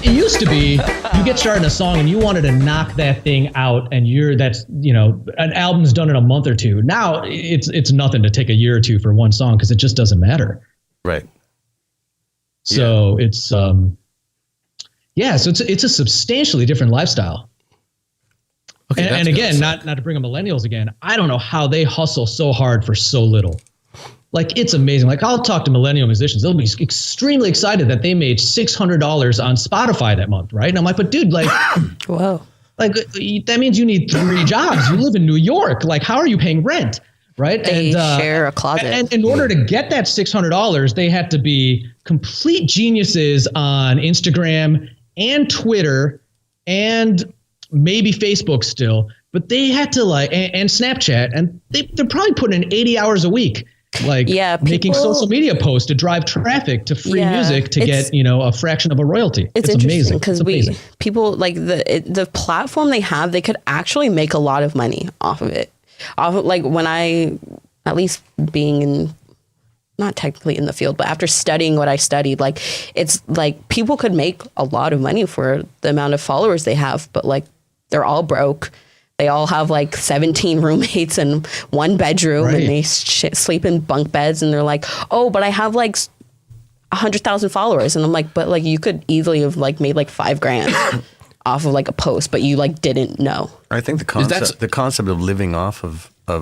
It used to be you get started in a song and you wanted to knock that thing out, and an album's done in a month or two. Now it's nothing to take a year or two for one song because it just doesn't matter. Right. So it's so it's a substantially different lifestyle. Okay, and again, not to bring up millennials again, I don't know how they hustle so hard for so little. Like, it's amazing. Like, I'll talk to millennial musicians. They'll be extremely excited that they made $600 on Spotify that month, right? And I'm like, but dude, like, whoa, like that means you need 3 jobs. You live in New York. Like, how are you paying rent, right? They share a closet. And in order to get that $600, they had to be complete geniuses on Instagram and Twitter and maybe Facebook still. But they had to and Snapchat, and they're probably putting in 80 hours a week. Making social media posts to drive traffic to free music to get a fraction of a royalty. It's interesting because people like the platform they have, they could actually make a lot of money off of it. Like when I, at least being in, not technically in the field, but after studying what I studied, like it's like people could make a lot of money for the amount of followers they have, but like they're all broke. They all have like 17 roommates in one bedroom, and they sleep in bunk beds, and they're like, oh, but I have like 100,000 followers. And I'm like, but like you could easily have like made like $5,000 off of like a post, but you like didn't know. I think the concept of living off of a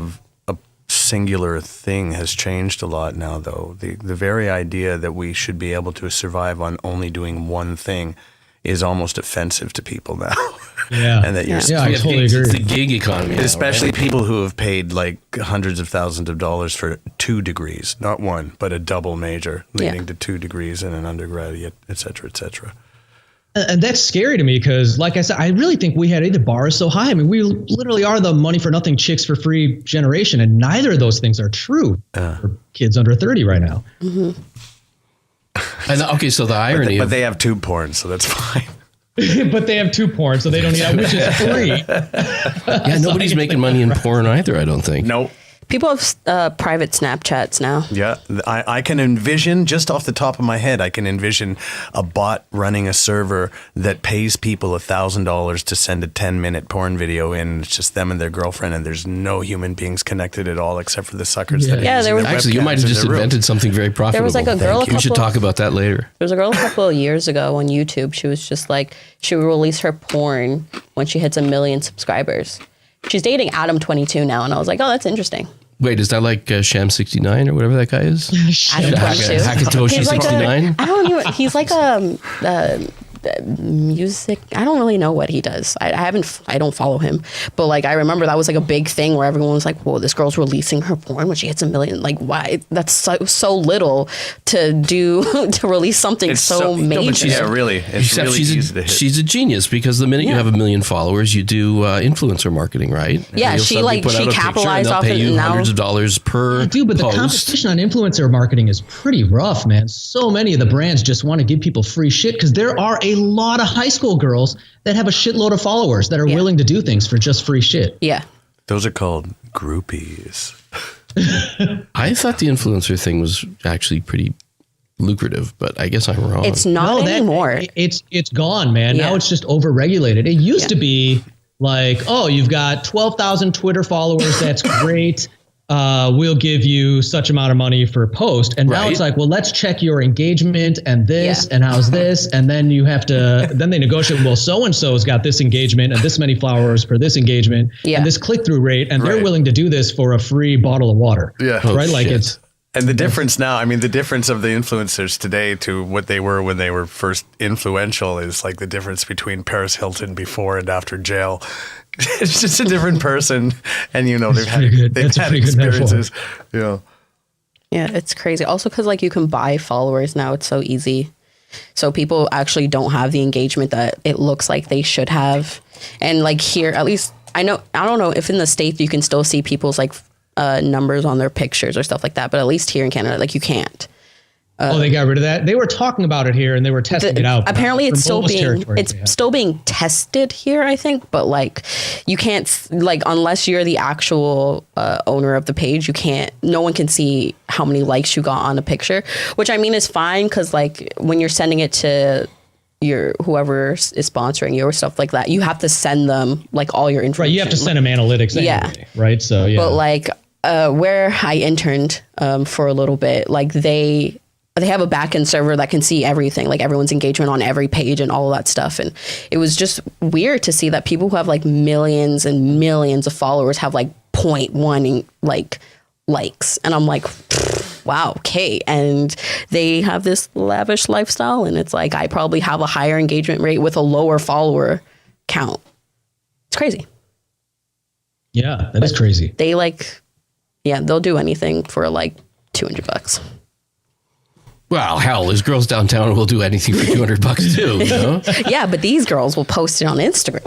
singular thing has changed a lot now, though. The very idea that we should be able to survive on only doing one thing is almost offensive to people now. Yeah. And that I totally agree. It's the gig economy. Especially people who have paid like hundreds of thousands of dollars for 2 degrees, not one, but a double major leading to 2 degrees and an undergraduate, et cetera, et cetera. And that's scary to me because, like I said, I really think the bar is so high. I mean, we literally are the money for nothing, chicks for free generation, and neither of those things are true for kids under 30 right now. Mm-hmm. And okay, so the irony, but they have tube porn, so that's fine. But they have 2 porn, so they don't need which is free. Yeah, nobody's making money in porn either, I don't think. Nope. People have private Snapchats now. Yeah, I can envision, just off the top of my head, I can envision a bot running a server that pays people $1,000 to send a 10-minute porn video in. It's just them and their girlfriend, and there's no human beings connected at all except for the suckers. There was actually, you might have just invented something very profitable. There was like a girl. We should talk about that later. There was a girl a couple of years ago on YouTube. She was just like, she would release her porn when she hits 1 million subscribers. She's dating Adam22 now, and I was like, oh, that's interesting. Wait, is that like Sham69 or whatever that guy is? Hakatoshi69? I don't know. He's like a music. I don't really know what he does. I don't follow him. But like I remember that was like a big thing where everyone was like, whoa, this girl's releasing her porn when she hits 1 million. Like, why? That's so little to do to release something major. No, but she's really easy to hit. She's a genius because the minute you have 1 million followers, you do influencer marketing, right? Yeah, she capitalized off it. Now hundreds of dollars per dude, but post. The competition on influencer marketing is pretty rough, man. So many of the brands just want to give people free shit because there are a lot of high school girls that have a shitload of followers that are willing to do things for just free shit. Yeah. Those are called groupies. I thought the influencer thing was actually pretty lucrative, but I guess I'm wrong. It's not anymore. It's gone, man. Now it's just overregulated. It used to be like, oh, you've got 12,000 Twitter followers. That's great. We'll give you such amount of money for a post. And now it's like, well, let's check your engagement and this and how's this. And then you have to, then they negotiate, well, so-and-so's got this engagement and this many followers for this engagement and this click-through rate. And they're willing to do this for a free bottle of water. Yeah. Right. Like it's. And the difference now, I mean, the difference of the influencers today to what they were when they were first influential is like the difference between Paris Hilton before and after jail. It's just a different person, and they've had experiences. Yeah, it's crazy. Also, because like you can buy followers now, it's so easy. So people actually don't have the engagement that it looks like they should have. And like here, at least I don't know if in the States you can still see people's like numbers on their pictures or stuff like that, but at least here in Canada, like you can't. They got rid of that. They were talking about it here and they were testing it out. Apparently it's still being tested here, I think, but like you can't, like, unless you're the actual owner of the page, no one can see how many likes you got on a picture, which I mean is fine. 'Cause like when you're sending it to whoever is sponsoring you or stuff like that, you have to send them like all your information. Right, you have to send them analytics anyway, right? So yeah. But like where I interned for a little bit, like they have a backend server that can see everything, like everyone's engagement on every page and all of that stuff. And it was just weird to see that people who have like millions and millions of followers have like 0.1 like likes. And I'm like, wow, okay. And they have this lavish lifestyle, and it's like I probably have a higher engagement rate with a lower follower count. It's crazy. Yeah, that is crazy. They they'll do anything for like $200. Well, hell, there's girls downtown will do anything for $200 too. You know? Yeah, but these girls will post it on Instagram.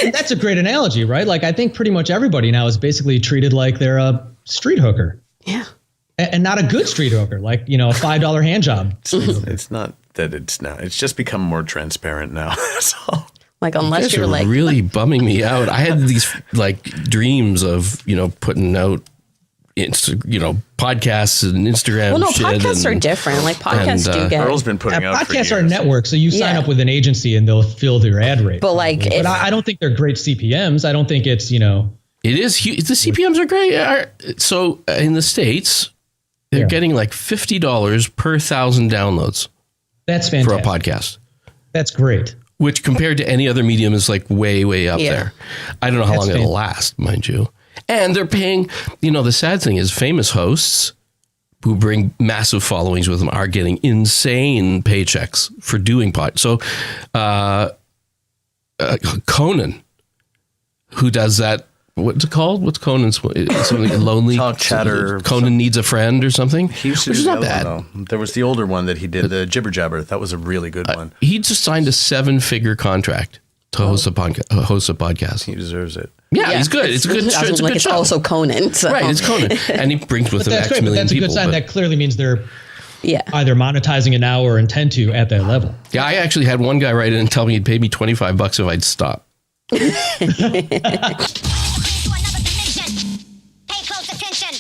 And that's a great analogy, right? Like I think pretty much everybody now is basically treated like they're a street hooker. Yeah. And not a good street hooker, like, a $5 hand job. It's not that it's now. It's just become more transparent now. That's all. Like unless You you're guys are like really bumming me out. I had these like dreams of, putting out podcasts and Instagram. well, no, shit podcasts are different. Like podcasts do get. Earl's been putting out for Podcasts are years. networks, so you sign Yeah. up with an agency and they'll fill your ad rate. But like, But I don't think they're great CPMs. I don't think it's, It is huge. The CPMs are great. So in the States, they're getting like $50 per 1,000 downloads that's for a fantastic. podcast, That's great. which compared to any other medium is like way, way up Yeah. there. I don't know how That's long it'll last, mind you. And they're paying, the sad thing is famous hosts who bring massive followings with them are getting insane paychecks for doing So Conan, who does that, what's it called? What's Conan's? Something lonely? Talk Chatter. Conan Needs a Friend or something? He used to Which do is the not other bad. one, though. There was the older one that he did, the Jibber Jabber. That was a really good one. He just signed a 7-figure contract to host a podcast. He deserves it. Yeah, he's good. It's a good show. It's a good it's show. also Conan. So. Right, it's Conan. And he brings with him That's X great, but million that's a people. good sign. but- That clearly means they're Yeah. either monetizing it now or intend to at that level. Yeah, I actually had one guy write in and tell me he'd pay me $25 if I'd stop. To another dimension. Pay close attention.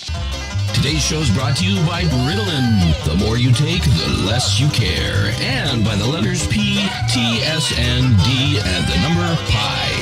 Today's show is brought to you by Ritalin. The more you take, the less you care. And by the letters P, T, S, and D, and the number pi.